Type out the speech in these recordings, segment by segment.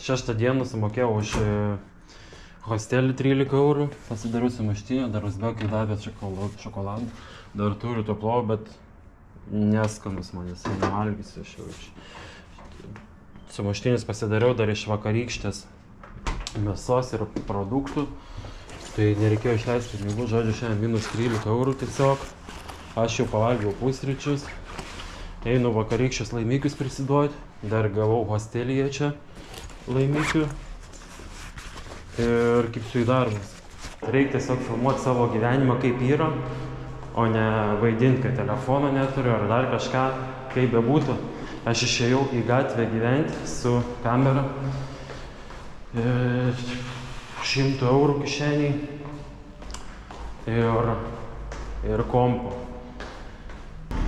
6 dieną sumokėjau už hostelį 13 eurų, pasidariau sumuštinę, dar uzbekai davė šokoladą, dar turiu to plovą, bet neskanus man, jisai nevalgysiu aš jau iš. Sumuštinis pasidariau dar iš vakarykštės mėsos ir produktų, tai nereikėjo išleisti pinigų, žodžiu, šiandien minus 13 eurų tiesiog. Aš jau pavalgiau pusryčius, einu vakarykščius laimikius prisiduoti, dar gavau hostelyje čia laimikių ir kaip su į darbus. Reikia tiesiog filmuoti savo gyvenimą kaip yra, o ne vaidinti, kad telefono neturiu ar dar kažką, kaip bebūtų. Aš išėjau į gatvę gyventi su kamera, 100 eurų kišeniai ir kompo.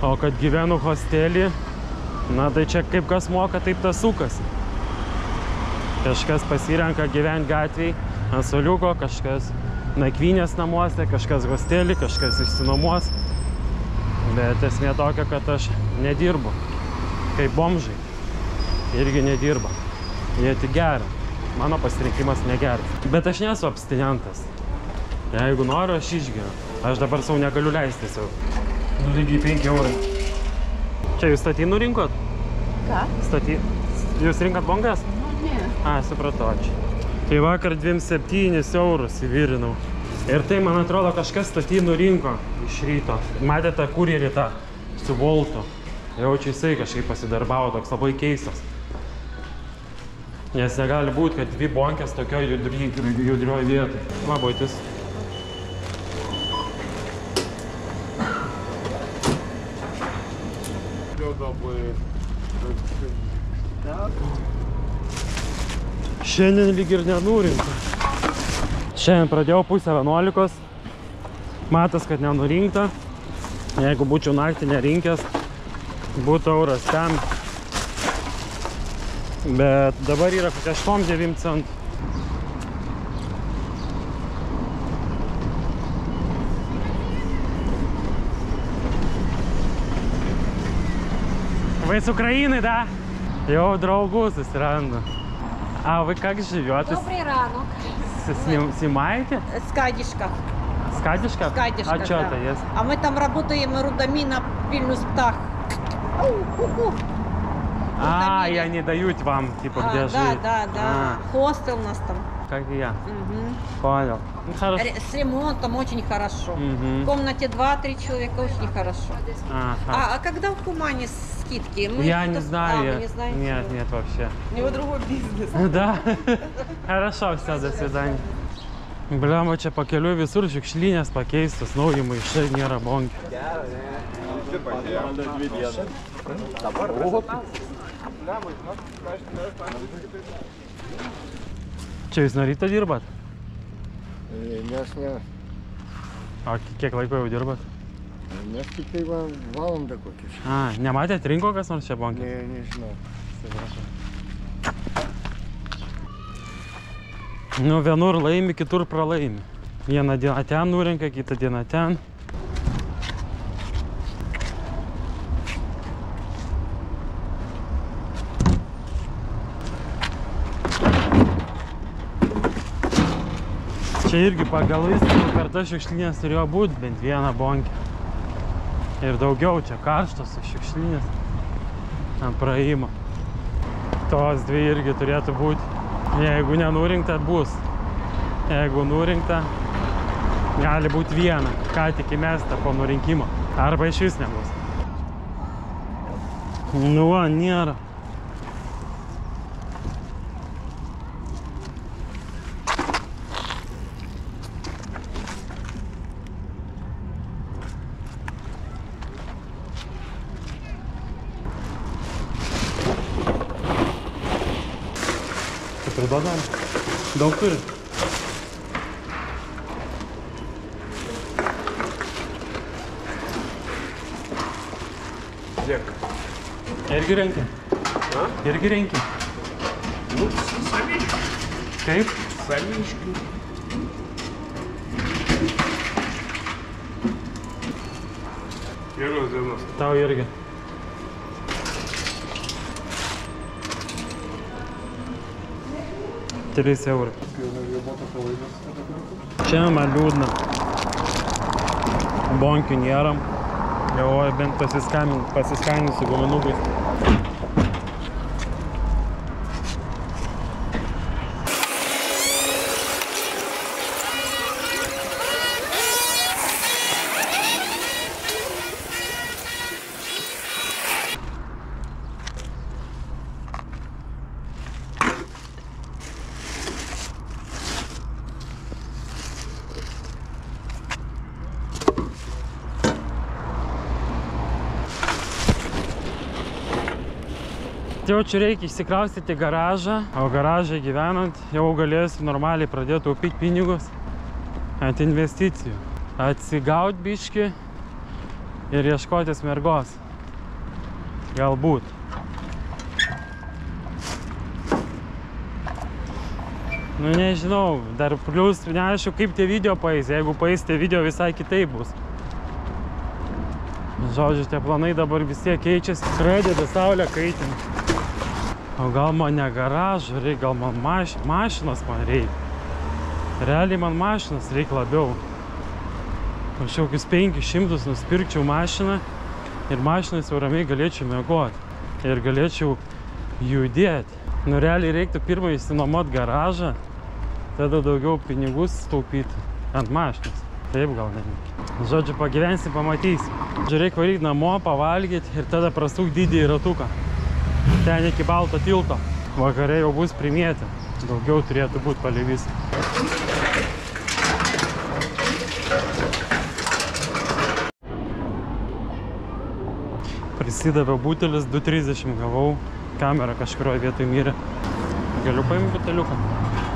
O kad gyvenu hostelį, na tai čia kaip kas moka, taip tas sukasi. Kažkas pasirenka gyventi gatvėj ant suoliuko, kažkas nakvynės namuose, kažkas hostelį, kažkas išsinuomos. Bet esmė tokia, kad aš nedirbu. Kaip bomžai. Irgi nedirba. Jie tik geria. Mano pasirinkimas negeras. Bet aš nesu abstinentas. Jeigu noriu, aš išgeriu. Aš dabar savo negaliu leisti tiesiog. Nu, lygiai 5 eurai. Čia jūs statynų rinkot? Ką? Jūs rinkat bongas? Ne. A, supratau, ačiū. Tai vakar 27 eurus įvirinau. Ir tai, man atrodo, kažkas statynų rinko iš ryto. Matėte kurjerį tą su Voltu. Jaučiu jisai kažkaip pasidarbavo, toks labai keistas. Nes negali būti, kad 2 bonkės tokioj judrioj vietoj. Labaitis. Šiandien lyg ir nenurinkta. Šiandien pradėjau 10:30. Matas, kad nenurinkta. Jeigu būčiau naktį nerinkęs, būtų euras ten. Bet dabar yra kokia 8-9 centų. Вы с Украины, да? Jau draugų susirandu. А вы как живете? Добрый ранок. Снимаете? Скадишка. Скадишка? Скадишка, А что да. это есть? А мы там работаем рудами на Вильнюс Птах. А, и они дают вам, типа, где жить? Да. Хостел у нас там. Как и я. Угу. Понял. Ну, хорошо. С ремонтом очень хорошо. Угу. В комнате 2-3 человека очень хорошо. Ага. А когда в Кумане скидки? Я не знаю. Вы не знаете? Нет, вообще. У него другой бизнес. Да? Хорошо, все, до свидания. Bля, va čia pakeliu visur šiukšlinės pakeistos, nauji maišai, nėra bonkių. Čia jūs nuo ryto dirbat? Mes ne. O kiek laiko jau dirbat? Mes tik tai valandą kokį. A, nematėt rinko kas nors čia bonkį? Ne, nežinau. Atsiprašau. Nu, vienur laimi, kitur pralaimi. Vieną dieną ten nurenka, kitą dieną ten. Čia irgi pagal įstatymą per tas šiukšlinės turėjo būti bent vieną bonkę. Ir daugiau čia karštos šiukšlinės ant praėjimo. Tos dvi irgi turėtų būti. Jeigu nenurinkta, bus. Jeigu nurinkta, gali būti viena, ką tik įmesta po nurinkimo. Arba iš vis nebus. Nu, va, nėra. Priduodam? Daug turi? Kiek? Irgi renki? A? Irgi renki? Nu, saviškių. Kaip? Saviškių. Geros dienos. Tau irgi. 3 eurai. Šiandien man liūdna. Bonkių nėra. Galvoju bent pasiskaninsiu guminukais. Jau čia reikia išsikraustyti garažą, o garažai gyvenant jau galėsiu normaliai pradėti taupyti pinigus ant investicijų. Atsigaut biškį ir ieškotis mergos. Galbūt. Nu nežinau, dar plius neaišku kaip tie video paeis, jeigu paeis tie video visai kitaip bus. Žodžiu, tie planai dabar vis tiek keičiasi, pradeda saulę kaitinti. O gal man ne garažų reikia, gal man mašinos man reikia. Realiai man mašinos reikia labiau. Aš jau kokius 500 nusipirkčiau mašiną ir mašinais jau ramiai galėčiau miegoti. Ir galėčiau judėti. Nu realiai reiktų pirmą išsinuomot garažą, tada daugiau pinigų sutaupyti ant mašinos. Taip gal ne. Žodžiu, pagyvensim, pamatysim. Žodžiu, reikia varyti namo, pavalgyti ir tada prasuk didįjį ratuką. Ten iki Balto tilto. Vakare jau bus primėti. Daugiau turėtų būti palei visą. Prisidaviau butelis, 2,30 gavau. Kamera kažkurioje vietoje mirė. Galiu paimti buteliuką?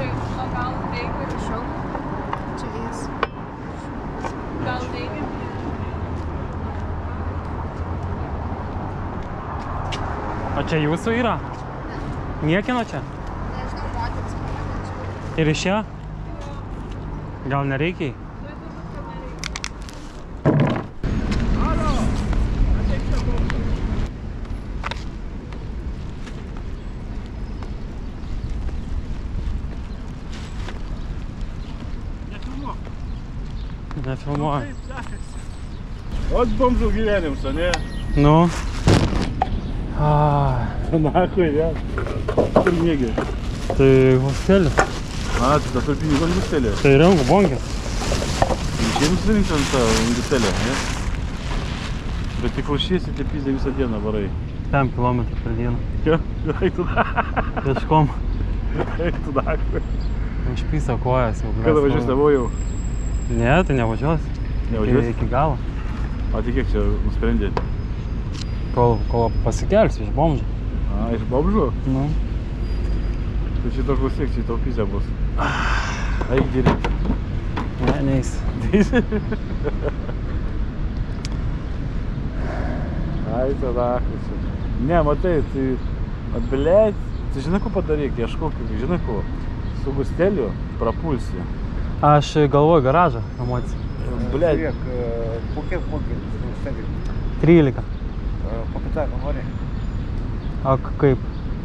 Taip, o gal reikia ir šiau? Čia jis. Gal reikia? O čia jūsų yra? Niekino čia? Nežinau, moteris pamatė. Ir iš čia? Gal nereikia? Nefilmuoju. Ot bomžų gyvenims, o ne? Nu. Nahoj, ja. Kur mėgi? Tai hostelis. Tai tas ar pinigos hostelė? Tai rengu bonkės. Išėjim susirinkti ant tą hostelę, ne? Bet tik ruošiesi, tai pizdę visą dieną varai. 5 km per dieną. Ką? Eik tu Peškom. Eik tu nahoj. Užpysa kojas jau. Kada važiuos namo jau? Ne, tai nevažiuos. Nevažiuos? Iki galo. O tai kiek čia nusprendė? Kol pasikelsiu iš bomžų. Iš bomžų? Nu. Tai šito klausyk, čia tau pizė bus. Eik dirbti. Ne, neis. Ai, tada akliusi. Ne, matai, tai... Blėt, tai žinai, ko padaryk, ieškok, žinai, ko? Su hosteliu prapulsi. Aš galvoju garažą namuoti. Blėt. Po kiek mokėt hostelį? 13. Po pitaką nori? O kaip?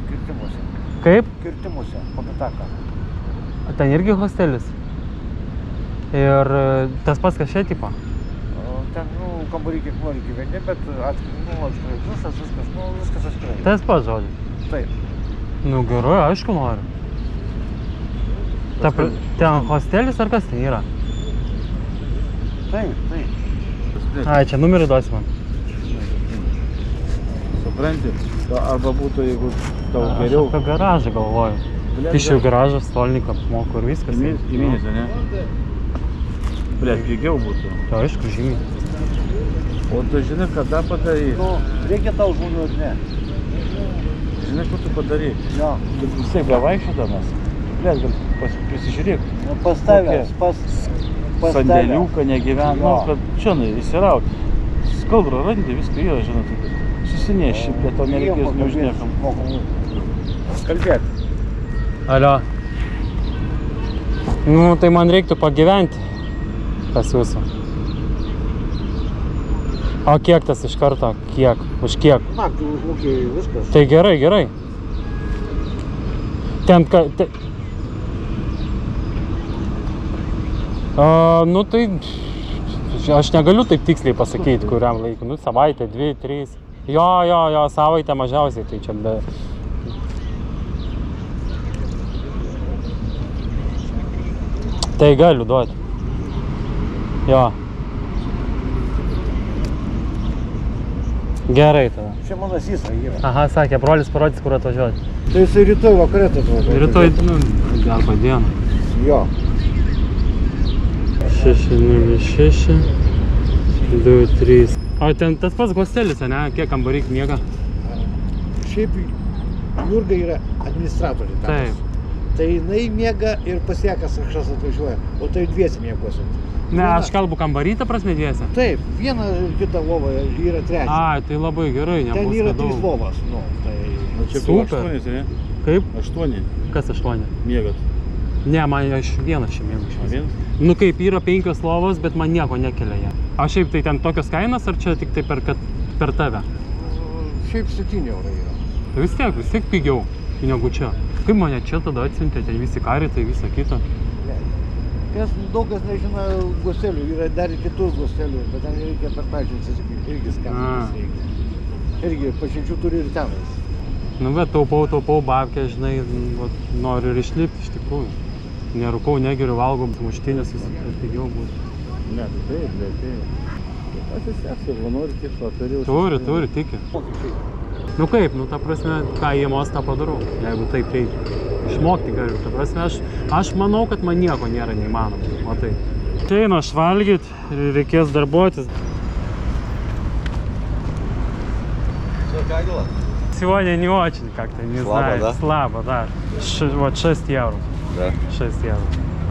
Kirtimuose. Kaip? Kirtimuose, po pitaką. Ten irgi hostelis. Ir tas pats kas šia tipo? Ten, kambarį kiek nori gyveni, bet atskirai dušas, viskas atskirai. Tas pats žodžiu. Taip. Nu gerai, aišku noriu. Ten hostelis ar kas ten yra? Taip, taip. Ai, čia numerį duosi man. Supranti? Arba būtų, jeigu tau geriau. Aš apie garažą galvoju. Pišiu garažą, stolniką apmoku ir viskas. Į mėnesį, ne? Blėt, pigiau būtų. Tai aišku, žymiai. O tu žinai, kada padaryk? Reikia tau žmonių, ar ne? Žinai, ko tu padaryk? Jo. Bet visai bevaikščiodamas. Blėt, gal prisižiūrėk. Pastavęs, Sandėliuką negyveno, kad čia įsirauk. Skaldrą randi, viską yra, žinot. Susineši, bet to nereikės neužnešam. Kalbėt. Alio. Nu, tai man reiktų pagyventi pas jūsų. O kiek tas iš karto? Kiek? Už kiek? Naktį užmokėjai viskas. Tai gerai, gerai. Ten, Nu tai aš negaliu taip tiksliai pasakyti, kuriam laikui. Nu, savaitę, 2, 3. Jo, savaitę mažiausiai, tai čia be... Tai galiu duoti. Jo. Gerai tada. Čia mano Sysra yra. Aha, sakė, brolis parodys, kur atvažiuoti. Tai jisai rytoj vakarė atvažiuoja. Rytoj, nu, arba dieną. Jo. 606 2, 3. O ten tas pats hostelis, ne? Kiek kambarį miega? Šiaip Jurga yra administratorė. Taip. Tai jinai miega ir pasiekas kažkas atvažiuoja, o tai dviesi miegosim. Ne, aš kalbu kambarį, ta prasme dviesi. Taip, viena kita lova yra trečia. Ai, tai labai gerai, nebus Ten yra daug. 3 lovas, nu, tai... Čia Super. 8, ne? Kaip? 8 Kas 8? miegat. Ne, man aš vienas čia mėgau iš viso. Vienas? Nu kaip, yra 5 lovos, bet man nieko nekelia ją. O šiaip tai ten tokios kainos, ar čia tik tai per tave? Šiaip 7 eurai yra. Tai vis tiek pigiau negu čia. Kaip mane čia tada atsiuntė, ten visi karitai, visą kitą. Nes daug kas nežino gostelių, yra dar ir kitur gostelių, bet ten reikia per pažintis irgi skambintis reikia. Irgi pažinčių turi ir tenais. Nu bet taupau babkę, žinai, noriu ir išlipti iš tikrųjų. Nerūkau, negeriu, valgau muštinės, vis pigiau bus. Ne, tai taip. Pasiseks, jeigu nori tikslo, Turi, tiki. Nu kaip, nu ta prasme, ką jėmos tą padarau, jeigu taip reikia. Išmokti galiu, ta prasme, aš manau, kad man nieko nėra neįmanoma, o tai. Ateinu aš valgyt ir reikės darbuotis. Что, как дела? Сегодня не очень как-то, не знаю. Да? Слабо, да. Вот 6 евро. Да. 6 евро.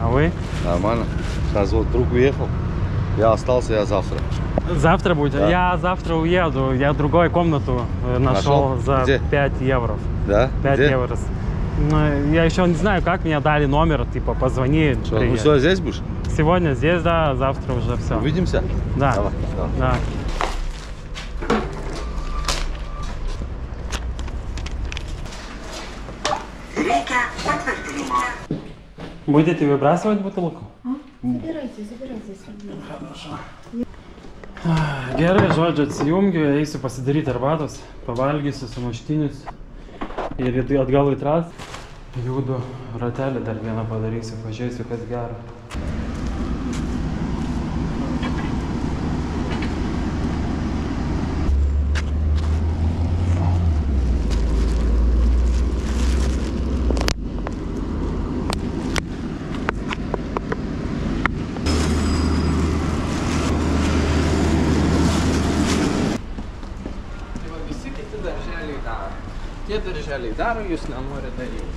А вы? Нормально. Сейчас вот друг уехал. Я остался, я завтра. Завтра будете? Да. Я завтра уеду. Я другую комнату нашел за Где? 5 евро. Да? 5 Где? евро. Ну, я еще не знаю, как. Мне дали номер, типа, позвони. Что, ну приедь. все, здесь будешь? Сегодня здесь, да, завтра уже все. Увидимся? Да. Давай. Да. Будете выбрасывать бутылку? Забирайте. Gerai, žodžiu, atsijungiu, eisiu pasidaryti arbatos, pavalgysiu, sumuštinius ir atgal į trasą. Judu ratelį dar vieną padarysiu, pažiūrėsiu, kas gero. Tie darželiai daro, jūs nenori daryti.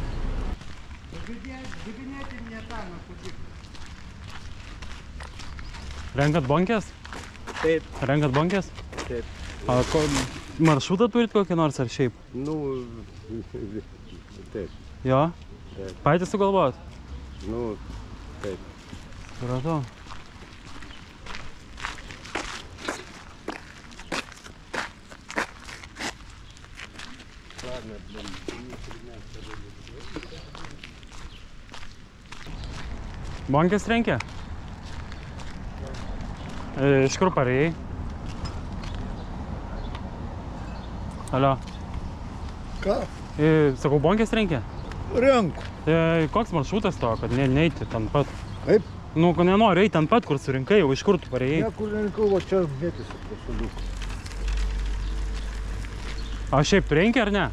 Renkat bonkės? Taip. Renkat bonkės? Taip. A maršrutą turit kokį nors ar šiaip? Nu, taip. Jo? Taip. Patys sugalvojot? Nu, taip. Supratau. Bonkės renkia? Iš kur parėjai? Alio. Ką? Sakau, bonkės renkia? Renku. Koks maršrutas to, kad neiti ten pat? Kaip? Nu, nenori eiti ten pat, kur surinkai, jau iš kur tu parėjai? Niekur nereikau, o čia mėtysiu prie šaliukų. O šiaip tu renki ar ne?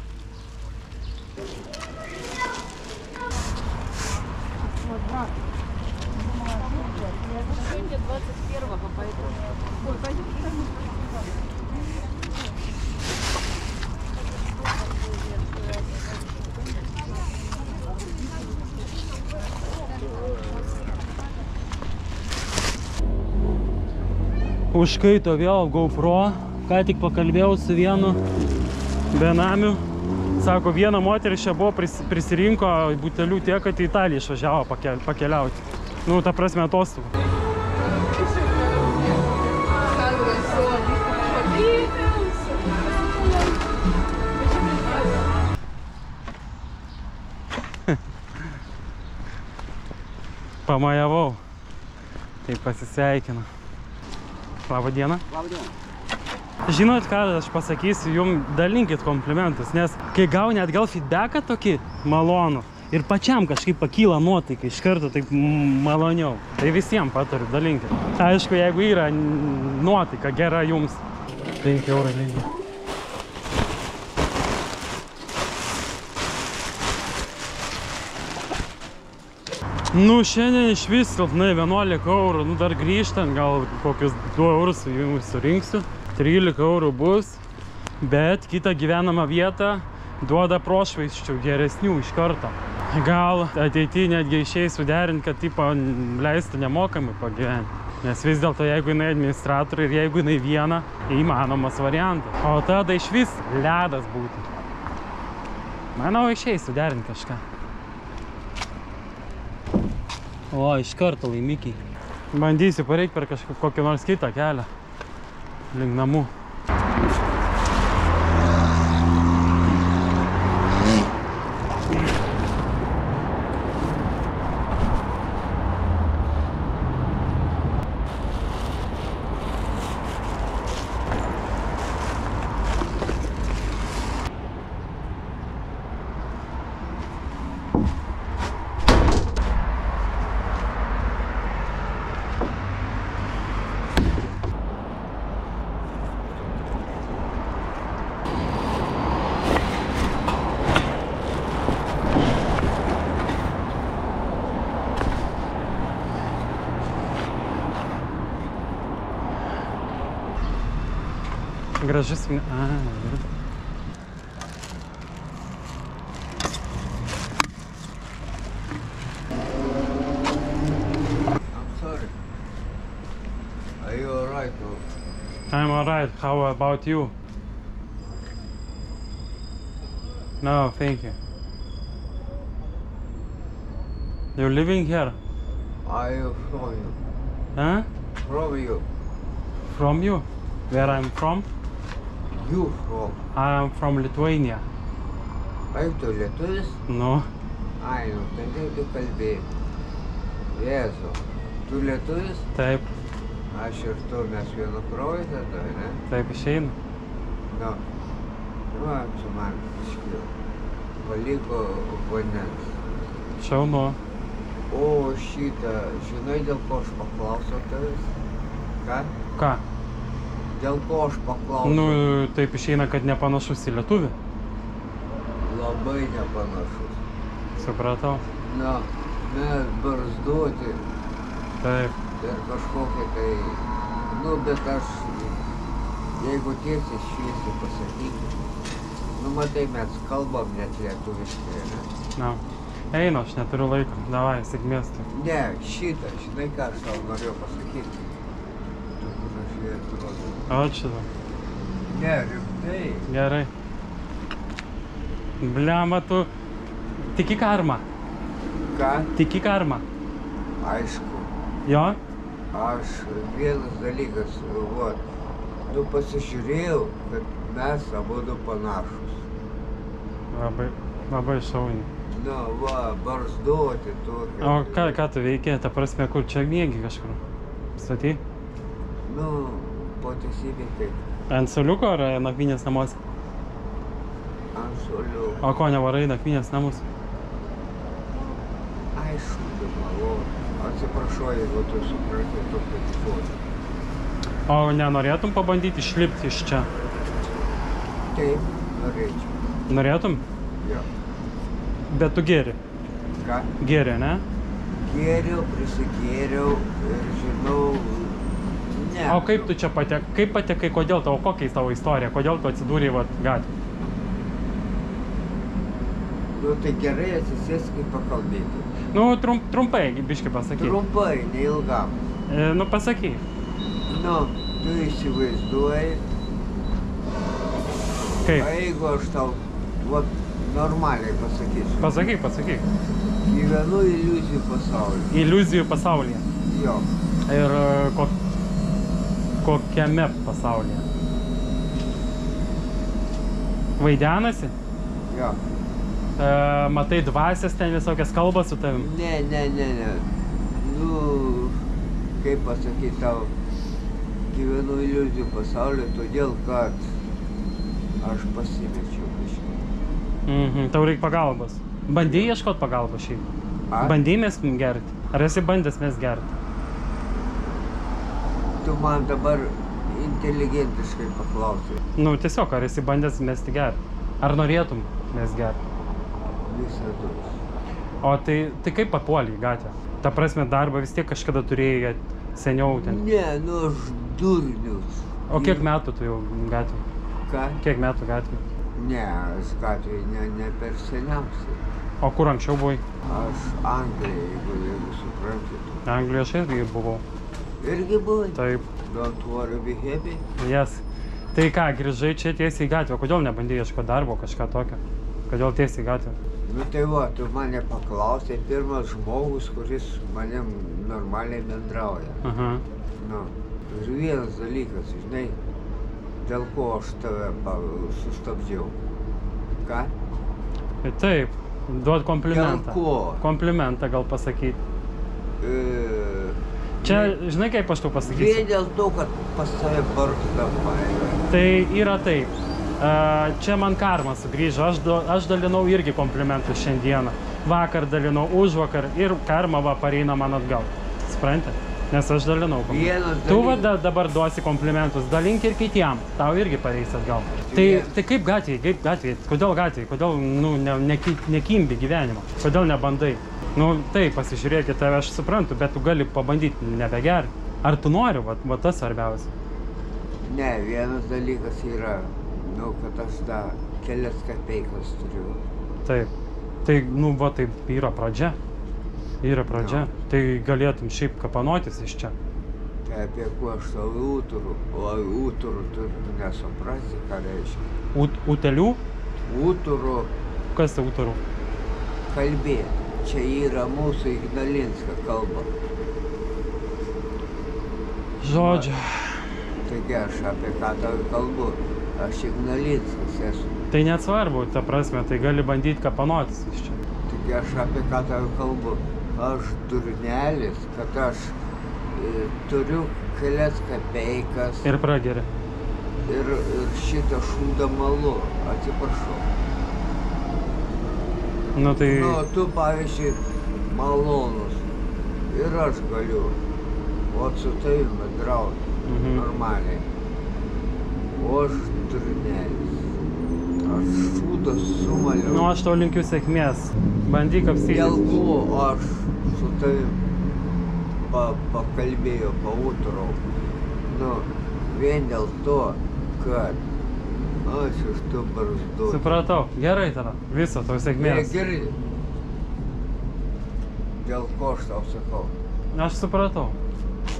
Užkaito vėl GoPro, ką tik pakalbėjau su vienu benamiu. Sako, viena moteris čia buvo prisirinko butelių tiek, kad į Italiją išvažiavo pakeliauti. Nu, ta prasme, atostogų. Pamajavau. Tai pasisveikina. Labą dieną. Labą dieną. Žinot ką, aš pasakysiu, jums dalinkit komplimentus, nes kai gauni atgal feedbacką tokį malonų ir pačiam kažkaip pakyla nuotaika iš karto taip maloniau. Tai visiems patariu, dalinkit. Aišku, jeigu yra nuotaika gera jums. 5 eurų lygiai. Nu, šiandien iš vis silpnai 11 eurų, nu dar grįžtant, gal kokius 2 eurus jums surinksiu. 13 eurų bus, bet kitą gyvenamą vietą duoda prošvaisčių geresnių iš karto. Gal ateityje netgi išeis suderinti, kad tipo leistų nemokamai pagyventi. Nes vis dėlto, jeigu jinai administratorė ir jeigu jinai viena, įmanomas variantas. O tada iš vis ledas būtų. Manau, išeis suderinti kažką. O, iš karto laimikiai. Bandysiu pareikti per kokį nors kitą kelią. Link namų. Gražus... A, gerai. I'm sorry. Are you alright? I'm alright. How about you? No, thank you. You're living here? Are you from you? Huh? From you? From you? Where I'm from? You from? I'm from Lithuania. Ai, tu lietuvis? Nu, Ai, nu, tai kaip tu kalbėjai. Jėzu, tu lietuvis? taip, Aš ir tu, mes vienu krauju tada, ne? taip išeina. Nu, va, čia man iškilo. Paliko vandens. Šaunu. O šitą, žinai, dėl ko aš paklausiau tavęs? Ką? Ką? Dėl ko aš paklausiau? Nu, taip išeina, kad nepanašus į lietuvį. Labai nepanašus. Supratau. Na, mes barzduoti Taip. ir kažkokie tai... Nu, bet aš, jeigu tiesiai šviesiai pasakysiu, nu, matai, mes kalbam net lietuviškai, ne? Na. Einu, aš neturiu laiko. Davai, sėkmės. Ne, šitą, žinai, ką aš tau norėjau pasakyti. Tu gražiai atrodo. O šitą. Ne, rimtai. Gerai. Bliamba, tu tiki karma. Ką? Tiki karma. Aišku. Jo? Aš vienas dalykas, vat, nu pasižiūrėjau, kad mes abudu panašus. Labai šauniai. Na, va, barzduoti tokie. O ką tu veikė? Ta prasme, kur čia miegi kažkur? Staty? Nu, po teisybė kaip. Ant suoliuko ar nakvynės namuose? Ant suolių. O ko nevarai nakvynės namus? Aišku, tai malonu. Atsiprašau, jeigu tu supratai tokį žodį. O nenorėtum pabandyti išlipti iš čia? Taip, norėčiau. Norėtum? Jo. Bet tu geri. Ką? Geri, ne? Gėriau, prisigėriau ir žinau... Ne. O kaip tu čia patekai, kodėl tavo, kokia tavo istorija, kodėl tu atsidūrei gatvėje? Nu, tai gerai atsisėsk ir pakalbėti. Nu, trumpai, biškį pasakyk. Trumpai, neilgam. Nu, pasakyk. Nu, tu įsivaizduoji. Kaip? O jeigu aš tau, vat, normaliai pasakysiu. Pasakyk. Gyvenu iliuzijų pasaulyje. Iliuzijų pasaulyje. Jo. Ir kokiame pasaulyje? Vaidenasi? Jo. Matai dvasias ten visokias kalbas su tavim? Ne. Nu, kaip pasakyti tau, gyvenu iliuzijų pasaulyje, todėl kad aš pasimečiau biškį. Mhm, tau reikia pagalbos. Bandėjai ieškot pagalbos šiaip? A? Bandėjai mes gerti? Ar esi bandęs mes gerti? Tu man dabar inteligentiškai paklausai. Nu, tiesiog, ar esi bandęs mesti gerti? Ar norėtum mes gerti? Visados. O tai kaip papuolį į gatvę? Ta prasme, darbą vis tiek kažkada turėjai seniau ten. Ne, nu aš durnius. O kiek metų tu jau gatvė? Ką? Kiek metų gatvė? Ne, aš gatvėje ne per seniausiai. O kur anksčiau buvai? Aš Anglijoje, jeigu supranti. Anglijoje aš irgi buvau. Irgi buvai? Taip. Don't worry, be happy. Yes. Tai ką, grįžai čia tiesiai į gatvę. Kodėl nebandėjai ieškoti darbo, kažką tokio? Kodėl tiesiai į gatvę? Nu tai va, tu mane paklausai, pirmas žmogus, kuris manim normaliai bendrauja. Aha. Nu, ir vienas dalykas, žinai, dėl ko aš tave sustabdžiau. Ką? Taip, duot komplimentą. Dėl ko? Komplimentą gal pasakyti. Čia, žinai, kaip aš tau pasakysiu? Vien dėl to, kad pas tave barzda paėmė. Tai yra taip. Čia man karma sugrįžo. Aš dalinau irgi komplimentus šiandieną. Vakar dalinau, užvakar ir karma va pareina man atgal. Supranti? Nes aš dalinau komplimentus. Tu va dabar duosi komplimentus, dalink ir kitiem. Tau irgi pareis atgal. Tai kaip gatvėje? Kodėl gatvėje? Kodėl nekimbi gyvenimą? Kodėl nebandai? Nu, tai pasižiūrėkit, tave aš suprantu, bet tu gali pabandyti nebegerti. Ar tu nori, va tas svarbiausia? Ne, vienas dalykas yra, nu, kad aš tą kelias kapeikas turiu. Taip. Tai, nu, va, tai yra pradžia. Yra pradžia. No. Tai galėtum šiaip kapanotis iš čia. Tai apie kuo aš tau úturu, o úturu tu nesuprasi, ką reiškia. Utelių? Úturu Kas tai utelių? kalbėti. Čia yra mūsų ignalinska kalba. Žodžiu. Taigi aš apie ką tau kalbu. Aš ignalinskas esu. Tai net svarbu, ta prasme, tai gali bandyti kapanotis iš čia. Taigi aš apie ką tau kalbu. Aš durnelis, kad aš turiu kelias kapeikas. Ir prageri. Ir šitą šūdą malu. Atsiprašau. Nu tai... Nu, tu, pavyzdžiui, malonus. Ir aš galiu. O su tavim bendrauti. Normaliai. O aš durnelis. Aš šūdas sumaliau. Nu, aš tau linkiu sėkmės. Bandyk apstytis. Dėl ko aš su tavim pakalbėjau, pautrau. Nu, vien dėl to, kad aš iš to barzdu. Supratau. Gerai tada. Viso, tau sėkmės. Gerai. Dėl ko aš tau sakau? Aš supratau.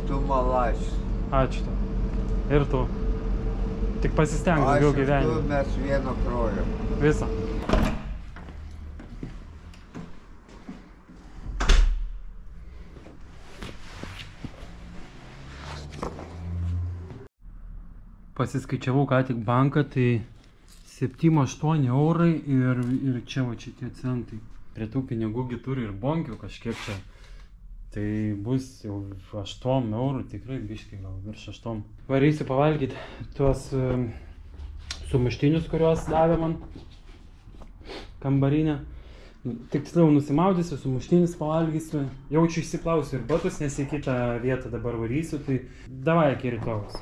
Tu malačius. Ačiū tau. Ir tu. Tik pasistenk daugiau gyvenime. Aš ir tu, mes vieno krojo. Viso. Pasiskaičiavau ką tik banką, tai 7-8 eurai ir čia va šitie centai. Prie tų pinigų turi ir bonkių kažkiek čia. Tai bus jau 8 eurų, tikrai biškai gal virš 8. Varysiu pavalgyti tuos sumuštinius, kuriuos davė man kambarinė. Tiksliau nusimaudysiu, sumuštinis pavalgysiu. Jaučiu išsiplausiu ir batus, nes į kitą vietą dabar varysiu, tai davai iki rytojaus.